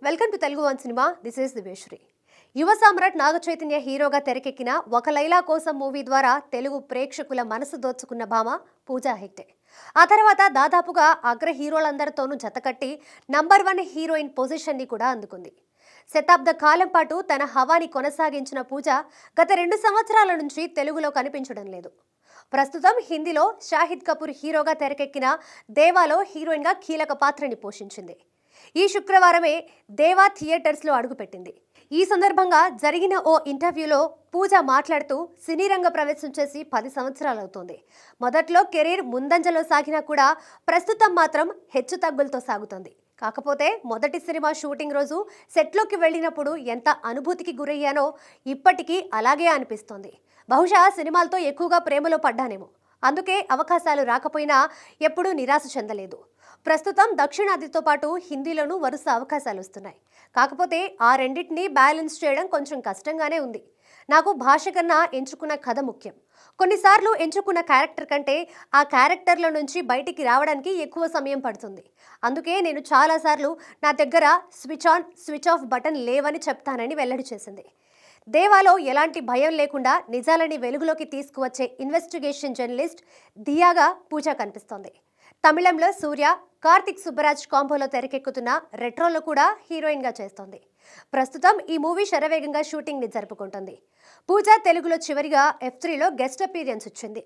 Welcome to Telugu one cinema. This is Diveshwari. Yuva Samrat Naga Chaitanya హీరోగా తెరకెక్కిన ఒక లైలా కోసం మూవీ ద్వారా తెలుగు ప్రేక్షకుల మనసు దోచుకున్న భామ పూజా హెగ్డే. ఆ తర్వాత దాదాపుగా అగ్ర హీరోలందరితోనూ జతకట్టి నంబర్ 1 హీరోయిన్ పొజిషన్ని కూడా అందుకుంది. శతాబ్ద కాలం పాటు తన హవాని కొనసాగించిన పూజ గత 2 సంవత్సరాల నుంచి తెలుగులో కనిపించడం లేదు. ప్రస్తుతం హిందీలో షాహిద్ కపూర్ హీరోగా తెరకెక్కిన దేవాలో హీరోయిన్గా కీలక పాత్రని పోషించింది. ఈ శుక్రవారమే దేవా థియేటర్స్లో అడుగుపెట్టింది. ఈ సందర్భంగా జరిగిన ఓ ఇంటర్వ్యూలో పూజ మాట్లాడుతూ సినీ రంగ ప్రవేశం చేసి 10 సంవత్సరాలవుతోంది. మొదట్లో కెరీర్ ముందంజలో సాగినా కూడా ప్రస్తుతం మాత్రం హెచ్చు తగ్గులతో సాగుతోంది. కాకపోతే మొదటి సినిమా షూటింగ్ రోజు సెట్లోకి వెళ్ళినప్పుడు ఎంత అనుభూతికి గురయ్యానో ఇప్పటికీ అలాగే అనిపిస్తోంది. బహుశా సినిమాలతో ఎక్కువగా ప్రేమలో పడ్డానేమో, అందుకే అవకాశాలు రాకపోయినా ఎప్పుడూ నిరాశ చెందలేదు. ప్రస్తుతం దక్షిణాదితో పాటు హిందీలోనూ వరుస అవకాశాలు వస్తున్నాయి. కాకపోతే ఆ రెండింటినీ బ్యాలెన్స్ చేయడం కొంచెం కష్టంగానే ఉంది. నాకు భాష కన్నా ఎంచుకున్న కథ ముఖ్యం. కొన్నిసార్లు ఎంచుకున్న క్యారెక్టర్ కంటే ఆ క్యారెక్టర్ల నుంచి బయటికి రావడానికి ఎక్కువ సమయం పడుతుంది. అందుకే నేను చాలాసార్లు నా దగ్గర switch on switch off button లేవని చెప్తానని వెల్లడి చేసింది. దేవాలో ఎలాంటి భయం లేకుండా నిజాలని వెలుగులోకి తీసుకువచ్చే ఇన్వెస్టిగేషన్ జర్నలిస్ట్ దియాగా పూజ కనిపిస్తోంది. తమిళంలో సూర్య, కార్తిక్ సుబ్బరాజ్ కాంబోలో తెరకెక్కుతున్న రెట్రోలో కూడా హీరోయిన్గా చేస్తోంది. ప్రస్తుతం ఈ మూవీ శరవేగంగా షూటింగ్ని జరుపుకుంటుంది. పూజ తెలుగులో చివరిగా F3లో గెస్ట్ అపీరియన్స్ ఇచ్చింది.